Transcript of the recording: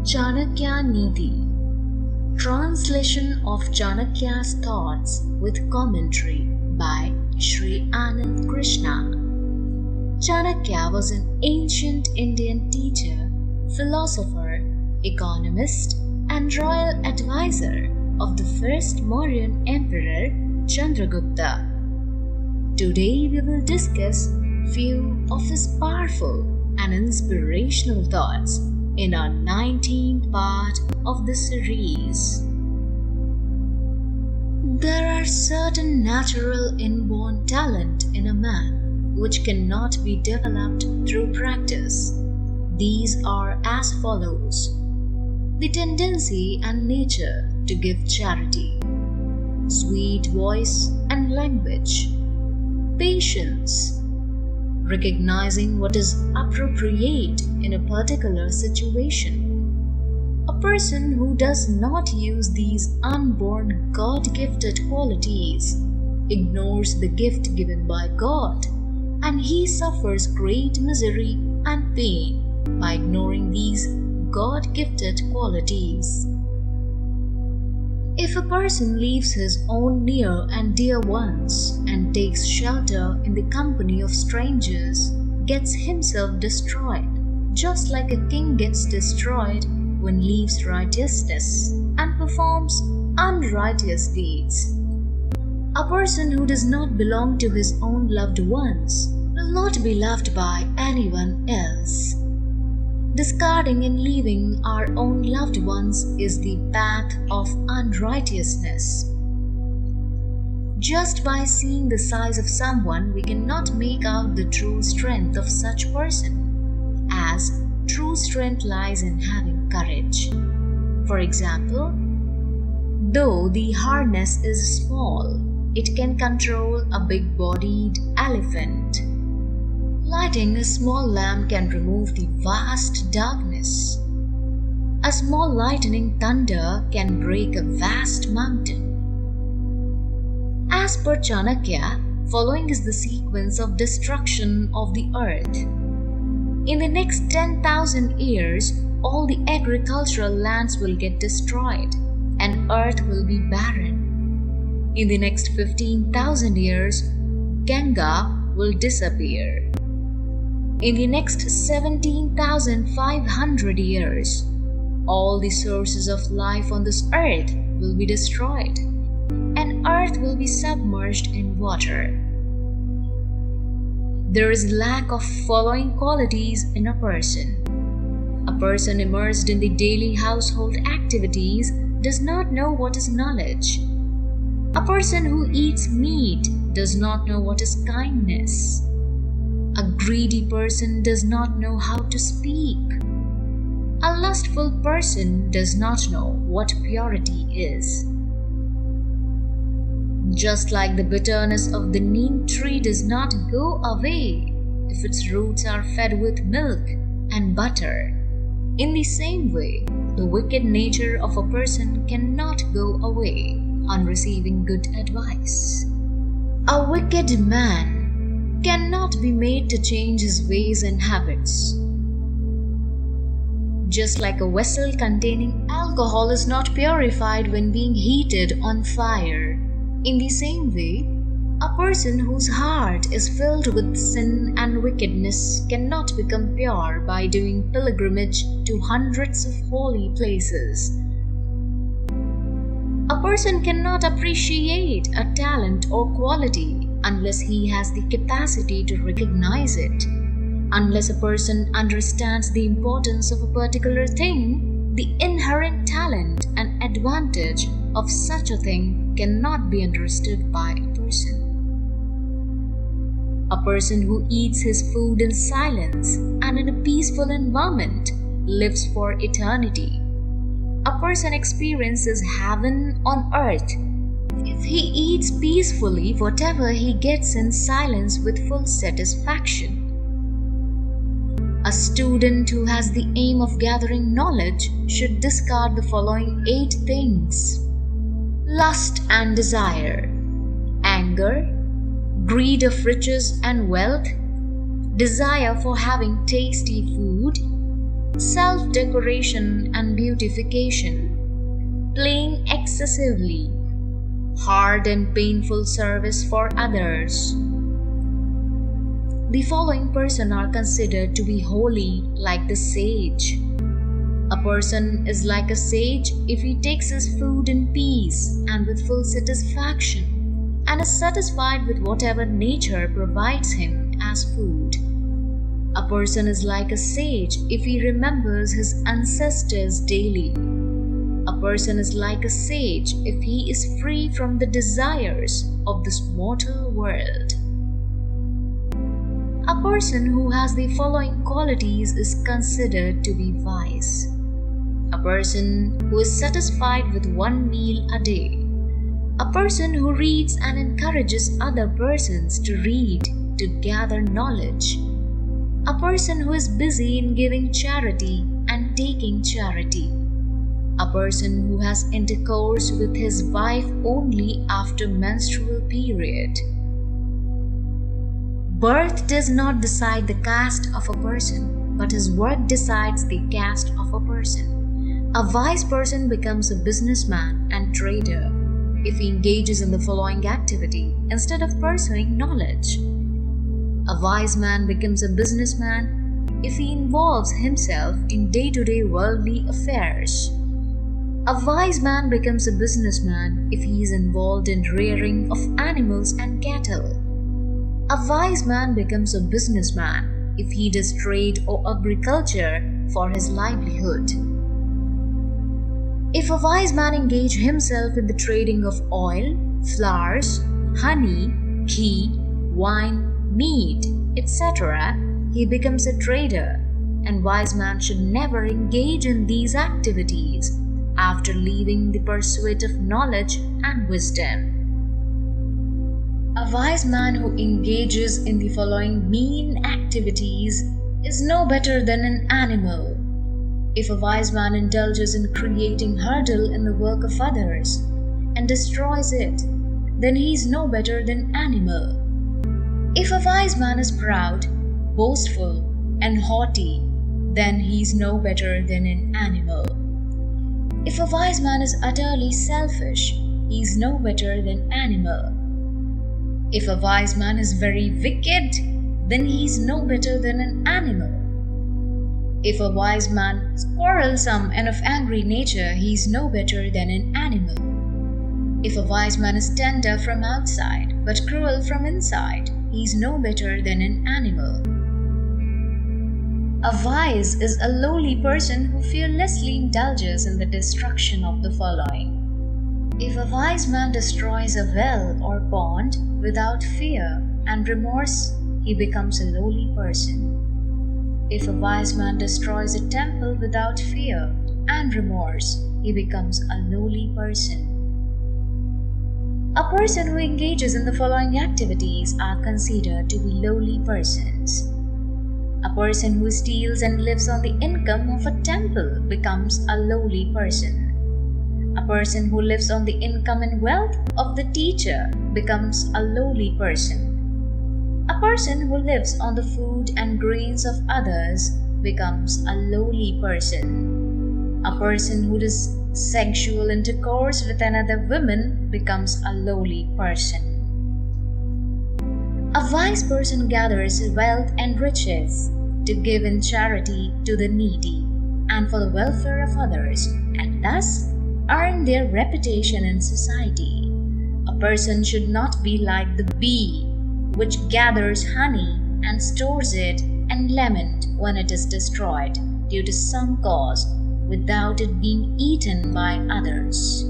Chanakya Neeti. Translation of Chanakya's Thoughts with commentary by Shree Anand Krishna. Chanakya was an ancient Indian teacher, philosopher, economist, and royal advisor of the first Mauryan emperor Chandragupta. Today we will discuss few of his powerful and inspirational thoughts in our 19th part of the series. There are certain natural inborn talent in a man which cannot be developed through practice. These are as follows: the tendency and nature to give charity, sweet voice and language, patience, recognizing what is appropriate in a particular situation. A person who does not use these unborn God-gifted qualities ignores the gift given by God, and he suffers great misery and pain by ignoring these God-gifted qualities. If a person leaves his own near and dear ones and takes shelter in the company of strangers, gets himself destroyed, just like a king gets destroyed when leaves righteousness and performs unrighteous deeds. A person who does not belong to his own loved ones will not be loved by anyone else. Discarding and leaving our own loved ones is the path of unrighteousness. Just by seeing the size of someone, we cannot make out the true strength of such person, as true strength lies in having courage. For example, though the harness is small, it can control a big-bodied elephant. Lighting a small lamp can remove the vast darkness. A small lightning thunder can break a vast mountain. As per Chanakya, following is the sequence of destruction of the earth. In the next 10,000 years, all the agricultural lands will get destroyed and earth will be barren. In the next 15,000 years, Ganga will disappear. In the next 17,500 years, all the sources of life on this earth will be destroyed, and earth will be submerged in water. There is lack of following qualities in a person. A person immersed in the daily household activities does not know what is knowledge. A person who eats meat does not know what is kindness. A greedy person does not know how to speak. A lustful person does not know what purity is. Just like the bitterness of the neem tree does not go away if its roots are fed with milk and butter, in the same way, the wicked nature of a person cannot go away on receiving good advice. A wicked man cannot be made to change his ways and habits. Just like a vessel containing alcohol is not purified when being heated on fire, in the same way, a person whose heart is filled with sin and wickedness cannot become pure by doing pilgrimage to hundreds of holy places. A person cannot appreciate a talent or quality unless he has the capacity to recognize it. Unless a person understands the importance of a particular thing, the inherent talent and advantage of such a thing cannot be understood by a person. A person who eats his food in silence and in a peaceful environment lives for eternity. A person experiences heaven on earth if he eats peacefully whatever he gets in silence with full satisfaction. A student who has the aim of gathering knowledge should discard the following 8 things: lust and desire, anger, greed of riches and wealth, desire for having tasty food, self-decoration and beautification, playing excessively, hard and painful service for others. The following person are considered to be holy like the sage. A person is like a sage if he takes his food in peace and with full satisfaction, and is satisfied with whatever nature provides him as food. A person is like a sage if he remembers his ancestors daily. A person is like a sage if he is free from the desires of this mortal world. A person who has the following qualities is considered to be wise. A person who is satisfied with one meal a day. A person who reads and encourages other persons to read to gather knowledge. A person who is busy in giving charity and taking charity. A person who has intercourse with his wife only after menstrual period. Birth does not decide the caste of a person, but his work decides the caste of a person. A wise person becomes a businessman and trader if he engages in the following activity instead of pursuing knowledge. A wise man becomes a businessman if he involves himself in day-to-day worldly affairs. A wise man becomes a businessman if he is involved in rearing of animals and cattle. A wise man becomes a businessman if he does trade or agriculture for his livelihood. If a wise man engage himself in the trading of oil, flowers, honey, ghee, wine, meat, etc., he becomes a trader, and wise man should never engage in these activities after leaving the pursuit of knowledge and wisdom. A wise man who engages in the following mean activities is no better than an animal. If a wise man indulges in creating hurdle in the work of others and destroys it, then he is no better than animal. If a wise man is proud, boastful, and haughty, then he is no better than an animal. If a wise man is utterly selfish, he is no better than animal. If a wise man is very wicked, then he is no better than an animal. If a wise man is quarrelsome and of angry nature, he is no better than an animal. If a wise man is tender from outside, but cruel from inside, he is no better than an animal. A wise is a lowly person who fearlessly indulges in the destruction of the following. If a wise man destroys a well or pond without fear and remorse, he becomes a lowly person. If a wise man destroys a temple without fear and remorse, he becomes a lowly person. A person who engages in the following activities are considered to be lowly persons. A person who steals and lives on the income of a temple becomes a lowly person. A person who lives on the income and wealth of the teacher becomes a lowly person. A person who lives on the food and grains of others becomes a lowly person. A person who does sexual intercourse with another woman becomes a lowly person. A wise person gathers wealth and riches to give in charity to the needy and for the welfare of others, and thus earn their reputation in society. A person should not be like the bee, which gathers honey and stores it and lament when it is destroyed due to some cause without it being eaten by others.